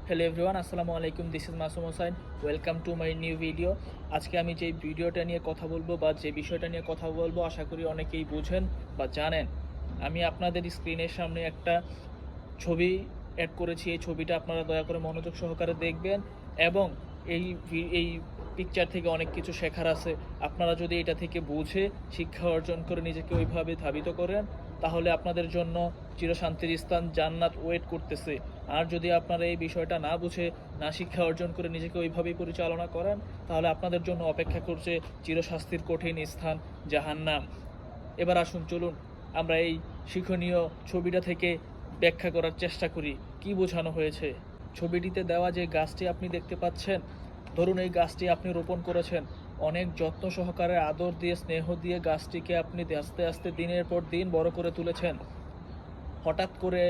Hello everyone, আসসালামু আলাইকুম। This is Masum Hossain. Welcome to my new video. আজকে আমি যে ভিডিওটা নিয়ে কথা বলবো বা যে বিষয়টা নিয়ে কথা বলবো আশা করি অনেকেই বুঝেন বা জানেন। আমি আপনাদের স্ক্রিনের সামনে একটা ছবি অ্যাড করেছি। এই ছবিটা আপনারা দয়া করে মনোযোগ সহকারে দেখবেন এবং এই পিকচার থেকে অনেক কিছু শেখার আছে। আপনারা যদি এটা থেকে বুঝে শিক্ষা অর্জন করে নিজেকে ওইভাবে ধাবিত করেন তাহলে আপনাদের জন্য চিরশান্তির স্থান জান্নাত ওয়েট করতেছে। আর যদি আপনারা এই বিষয়টা না বুঝে না শিক্ষা অর্জন করে নিজেকে ওইভাবেই পরিচালনা করেন তাহলে আপনাদের জন্য অপেক্ষা করছে চিরশাস্তির কঠিন স্থান জাহান্নাম। এবার আসুন, চলুন আমরা এই শিক্ষণীয় ছবিটা থেকে ব্যাখ্যা করার চেষ্টা করি কি বোঝানো হয়েছে। ছবিটিতে দেওয়া যে গাছটি আপনি দেখতে পাচ্ছেন, ধরুন এই গাছটি আপনি রোপণ করেছেন, অনেক যত্ন সহকারে আদর দিয়ে স্নেহ দিয়ে গাছটিকে আপনি আস্তে আস্তে দিনের পর দিন বড় করে তুলেছেন। হঠাৎ করে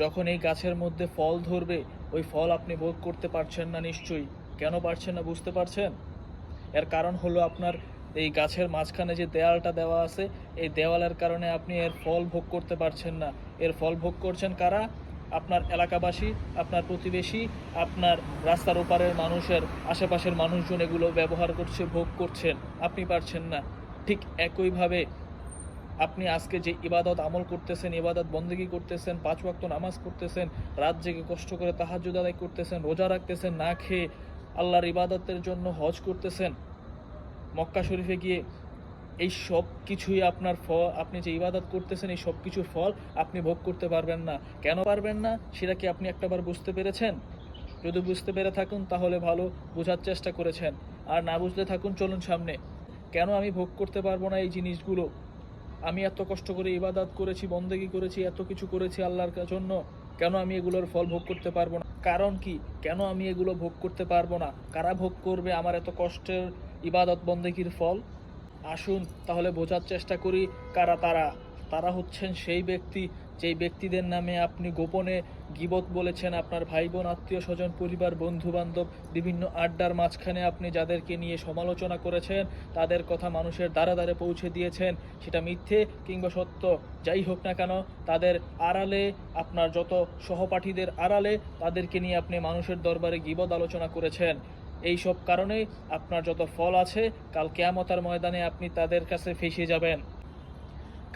যখন এই গাছের মধ্যে ফল ধরবে ওই ফল আপনি ভোগ করতে পারছেন না নিশ্চয়ই। কেন পারছেন না বুঝতে পারছেন? এর কারণ হলো আপনার এই গাছের মাঝখানে যে দেওয়ালটা দেওয়া আছে, এই দেওয়ালের কারণে আপনি এর ফল ভোগ করতে পারছেন না। এর ফল ভোগ করছেন কারা? আপনার এলাকাবাসী, আপনার প্রতিবেশী, আপনার রাস্তার ওপারের মানুষের আশেপাশের মানুষজন এগুলো ব্যবহার করছে, ভোগ করছেন, আপনি পারছেন না। ঠিক একইভাবে আপনি আজকে যে ইবাদত আমল করতেছেন, ইবাদত বন্দেগী করতেছেন, 5 ওয়াক্ত নামাজ পড়তেছেন, রাত জেগে কষ্ট করে তাহাজ্জুদ আদায় করতেছেন, রোজা রাখতেছেন না খেয়ে, আল্লাহর ইবাদতের জন্য হজ করতেছেন মক্কা শরীফে গিয়ে, এই সব কিছুই আপনার ফল। আপনি যে ইবাদত করতেছেন এই সব কিছুর ফল আপনি ভোগ করতে পারবেন না। কেন পারবেন না সেটা কি আপনি একটাবার বুঝতে পেরেছেন? যদি বুঝতে পেরে থাকুন তাহলে ভালো, বোঝার চেষ্টা করেছেন। আর না বুঝতে থাকুন, চলুন সামনে। কেন আমি ভোগ করতে পারবো না এই জিনিসগুলো? আমি এত কষ্ট করে ইবাদত করেছি, বন্দেগী করেছি, এত কিছু করেছি আল্লাহর জন্য, কেন আমি এগুলোর ফল ভোগ করতে পারবো না? কারণ কি? কেন আমি এগুলো ভোগ করতে পারবো না? কারা ভোগ করবে আমার এত কষ্টের ইবাদত বন্দেগীর ফল? আসুন তাহলে বোঝার চেষ্টা করি কারা তারা। তারা হচ্ছেন সেই ব্যক্তি যেই ব্যক্তিদের নামে আপনি গোপনে গীবত বলেছেন। আপনার ভাই বোন, আত্মীয় স্বজন, পরিবার, বন্ধু বান্ধব, বিভিন্ন আড্ডার মাঝখানে আপনি যাদেরকে নিয়ে সমালোচনা করেছেন, তাদের কথা মানুষের দ্বারে দ্বারে পৌঁছে দিয়েছেন। সেটা মিথ্যে কিংবা সত্য যাই হোক না কেন, তাদের আড়ালে, আপনার যত সহপাঠীদের আড়ালে তাদেরকে নিয়ে আপনি মানুষের দরবারে গীবত আলোচনা করেছেন। এই সব কারণেই আপনার যত ফল আছে কাল কিয়ামতের ময়দানে আপনি তাদের কাছে ফেঁসে যাবেন।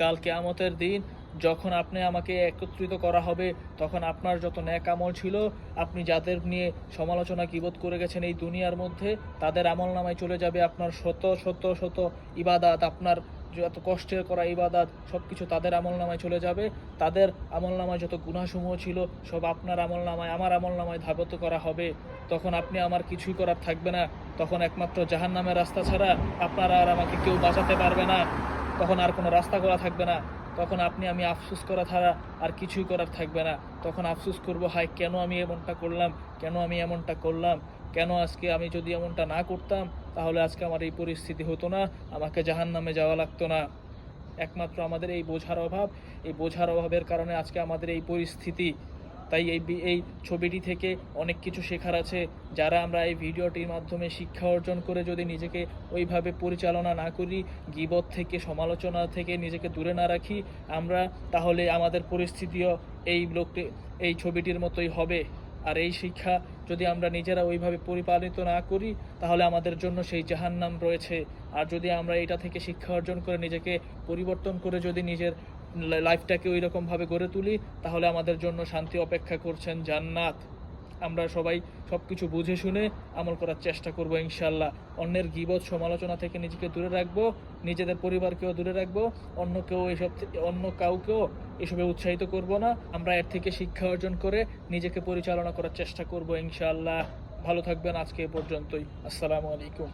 কাল কিয়ামতের দিন যখন আপনি আমাকে একত্রিত করা হবে তখন আপনার যত নেক আমল ছিল, আপনি যাদের নিয়ে সমালোচনা গীবত করে গেছেন এই দুনিয়ার মধ্যে, তাদের আমল নামায় চলে যাবে আপনার শত শত শত ইবাদাত, আপনার যত কষ্টের করা ইবাদাত সব কিছু তাদের আমল নামায় চলে যাবে। তাদের আমল নামায় যত গুনাহসমূহ ছিল সব আপনার আমল নামায়, আমার আমল নামায় ধাবিত করা হবে। তখন আপনি আমার কিছুই করার থাকবে না। তখন একমাত্র জাহান্নামের রাস্তা ছাড়া আপনারা আর আমাকে কেউ বাঁচাতে পারবে না। তখন আর কোনো রাস্তা করা থাকবে না। তখন আমি আফসোস করা ছাড়া আর কিছুই করার থাকবে না। তখন আফসোস করব, হায় কেন আমি এমনটা করলাম, কেন আমি এমনটা করলাম, কেন আজকে আমি যদি এমনটা না করতাম তাহলে আজকে আমার এই পরিস্থিতি হতো না, আমাকে জাহান্নামে যাওয়া লাগতো না। একমাত্র আমাদের এই বোঝার অভাব, এই বোঝার অভাবের কারণে আজকে আমাদের এই পরিস্থিতি। তাই এই ছবিটি থেকে অনেক কিছু শেখার আছে। যারা আমরা এই ভিডিওটির মাধ্যমে শিক্ষা অর্জন করে যদি নিজেকে ওইভাবে পরিচালনা না করি, গীবত থেকে, সমালোচনা থেকে নিজেকে দূরে না রাখি আমরা, তাহলে আমাদের পরিস্থিতিও এই ছবিটির মতোই হবে। আর এই শিক্ষা যদি আমরা নিজেরা ওইভাবে পরিপালিত না করি তাহলে আমাদের জন্য সেই জাহান্নাম রয়েছে। আর যদি আমরা এটা থেকে শিক্ষা অর্জন করে নিজেকে পরিবর্তন করে যদি নিজের লাইফটাকে ওই রকমভাবে গড়ে তুলি তাহলে আমাদের জন্য শান্তি অপেক্ষা করছেন জান্নাত। আমরা সবাই সব কিছু বুঝে শুনে আমল করার চেষ্টা করব ইনশাল্লাহ। অন্যের গীবত সমালোচনা থেকে নিজেকে দূরে রাখবো, নিজেদের পরিবারকেও দূরে রাখবো, অন্য কাউকেও এসবে উৎসাহিত করব না। আমরা এর থেকে শিক্ষা অর্জন করে নিজেকে পরিচালনা করার চেষ্টা করব ইনশাল্লাহ। ভালো থাকবেন, আজকে এ পর্যন্তই। আসসালামু আলাইকুম।